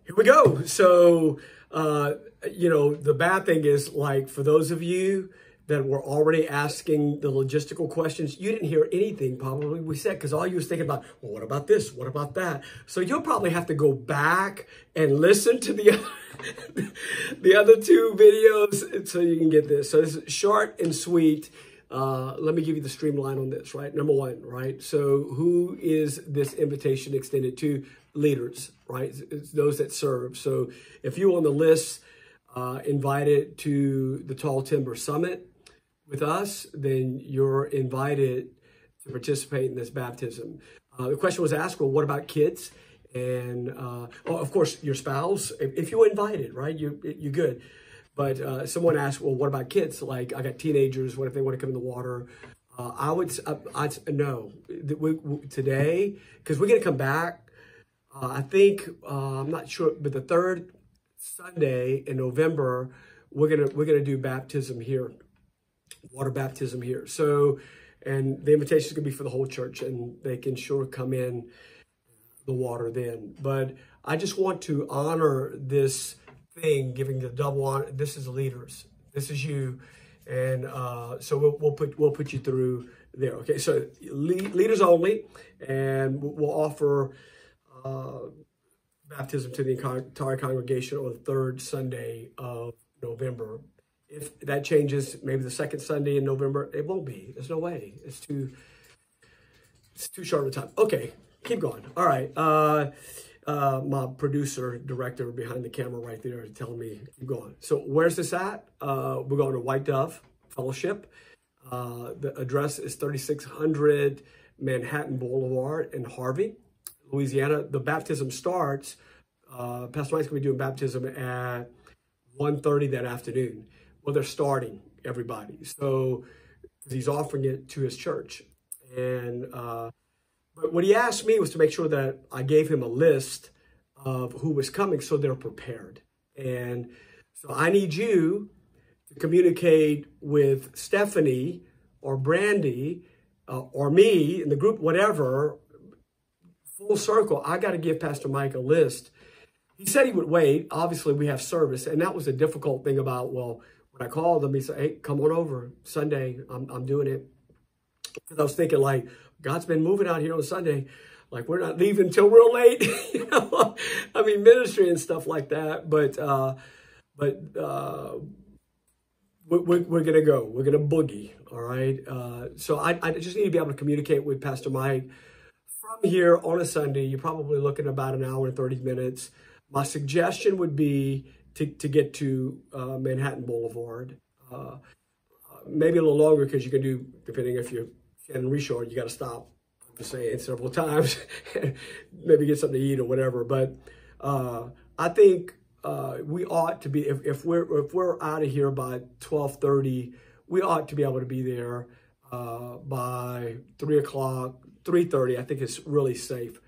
Here we go. So, the bad thing is, like, for those of you that were already asking the logistical questions, you didn't hear anything probably we said, because all you was thinking about, well, what about this? What about that? So you'll probably have to go back and listen to the the other two videos so you can get this. So it's short and sweet. Let me give you the streamline on this, right? Number one, right? So who is this invitation extended to? Leaders, right? It's those that serve. So if you're on the list invited to the Tall Timber Summit with us, then you're invited to participate in this baptism. The question was asked, well, what about kids? And of course, your spouse, if you're invited, right? You're good. But someone asked, well, what about kids? Like, I got teenagers. What if they want to come in the water? I'd no. Today, because we're going to come back. I think I'm not sure, but the third Sunday in November, we're gonna do baptism here, water baptism here. So, and the invitation is gonna be for the whole church, and they can sure come in the water then. But I just want to honor this thing, giving the double honor. This is leaders. This is you, and so we'll put you through there. Okay, so leaders only, and we'll offer baptism to the entire congregation on the third Sunday of November. If that changes, maybe the second Sunday in November, it won't be. There's no way. It's too short of a time. Okay, keep going. All right. My producer, director behind the camera right there is telling me, keep going. So where's this at? We're going to White Dove Fellowship. The address is 3600 Manhattan Boulevard in Harvey, Louisiana. The baptism starts, Pastor Mike's going to be doing baptism at 1:30 that afternoon. Well, they're starting everybody. So he's offering it to his church. And but what he asked me was to make sure that I gave him a list of who was coming so they're prepared. And so I need you to communicate with Stephanie or Brandy or me in the group, whatever. Full circle, I got to give Pastor Mike a list. He said he would wait. Obviously, we have service. And that was a difficult thing about, well, when I called him, he said, hey, come on over Sunday. I'm doing it. Because I was thinking, like, God's been moving out here on Sunday. Like, we're not leaving until real late. I mean, ministry and stuff like that. But we're going to go. We're going to boogie, all right? So I just need to be able to communicate with Pastor Mike. From here on a Sunday, you're probably looking at about an hour and 30 minutes. My suggestion would be to get to Manhattan Boulevard. Maybe a little longer because you can do, depending if you're in Reshore, you got to stop, I'm just saying, several times. Maybe get something to eat or whatever. But I think we ought to be, if we're out of here by 12:30, we ought to be able to be there by 3 o'clock. 3:30, I think it's really safe.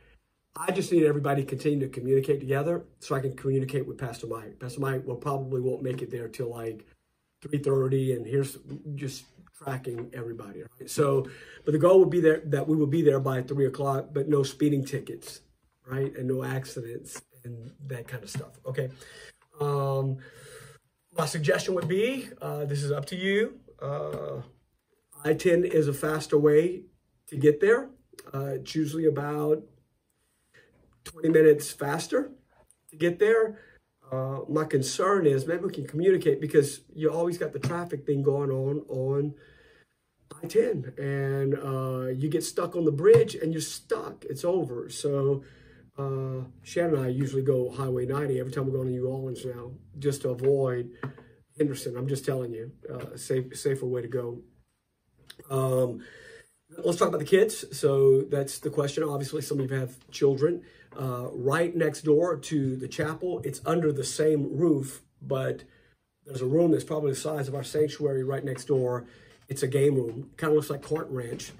I just need everybody to continue to communicate together so I can communicate with Pastor Mike. Pastor Mike probably won't make it there till like 3:30, and here's just tracking everybody. Right? So, but the goal would be that we will be there by 3 o'clock, but no speeding tickets, right? And no accidents and that kind of stuff. Okay. My suggestion would be, this is up to you. I-10 is a faster way to get there. It's usually about 20 minutes faster to get there. My concern is maybe we can communicate because you always got the traffic thing going on I-10, and you get stuck on the bridge and you're stuck. It's over. So Shannon and I usually go Highway 90 every time we're going to New Orleans now, just to avoid Henderson. I'm just telling you, safer way to go. Let's talk about the kids. So that's the question. Obviously, some of you have children. Right next door to the chapel, it's under the same roof, but there's a room that's probably the size of our sanctuary right next door. It's a game room. Kind of looks like Court Ranch.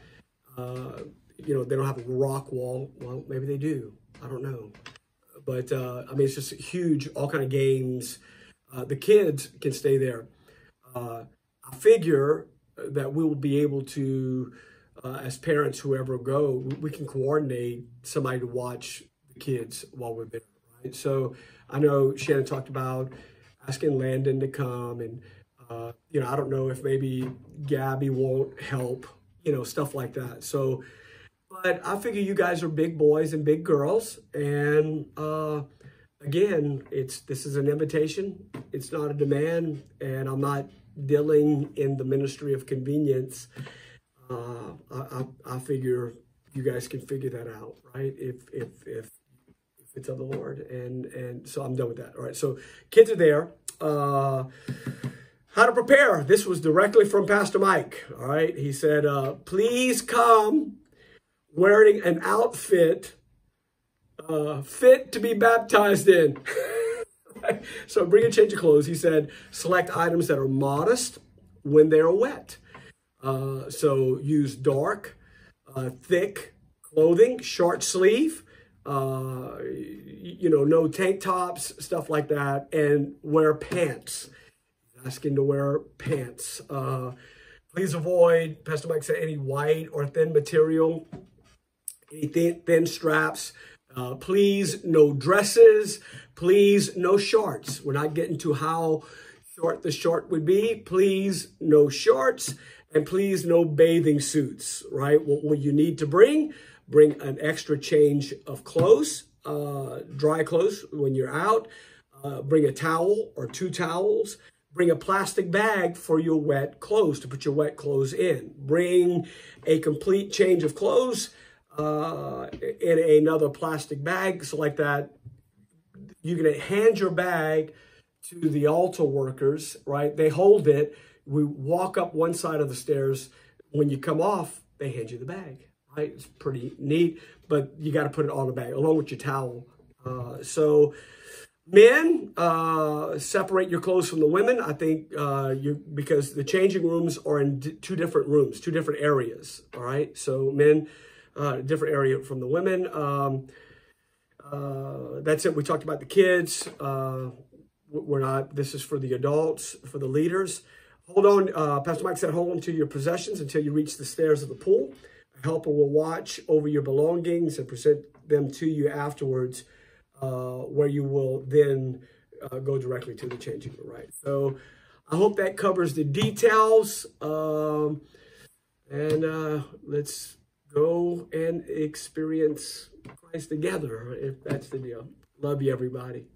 They don't have a rock wall. Well, maybe they do. I don't know. But, I mean, it's just huge, all kind of games. The kids can stay there. I figure that we will be able to, as parents, whoever go, we can coordinate somebody to watch the kids while we're there, Right? So I know Shannon talked about asking Landon to come, and I don't know if maybe Gabby won't help, stuff like that. So, but I figure you guys are big boys and big girls, and again, this is an invitation. It's not a demand, and I'm not dealing in the ministry of convenience. I figure you guys can figure that out, right? If it's of the Lord, and so I'm done with that. All right, so kids are there. How to prepare. This was directly from Pastor Mike. All right, he said, please come wearing an outfit fit to be baptized in. So bring a change of clothes. He said, select items that are modest when they're wet. So use dark, thick clothing, short sleeve, no tank tops, stuff like that, and wear pants. Asking to wear pants. Please avoid, Pastor Mike said, any white or thin material, any thin straps. Please, no dresses. Please, no shorts. We're not getting to how short the short would be. Please, no shorts. And please, no bathing suits, right? What you need to bring an extra change of clothes, dry clothes when you're out. Bring a towel or 2 towels. Bring a plastic bag for your wet clothes, to put your wet clothes in. Bring a complete change of clothes in another plastic bag. So like that, you're going to hand your bag to the altar workers, right? They hold it. We walk up one side of the stairs. When you come off, they hand you the bag, right? It's pretty neat, but you got to put it on the bag along with your towel. So men, separate your clothes from the women. I think because the changing rooms are in 2 different rooms, 2 different areas, all right? So men, different area from the women. That's it. We talked about the kids. This is for the adults, for the leaders. Hold on, Pastor Mike said, hold on to your possessions until you reach the stairs of the pool. A helper will watch over your belongings and present them to you afterwards, where you will then go directly to the changing room, right? So I hope that covers the details. And let's go and experience Christ together, if that's the deal. Love you, everybody.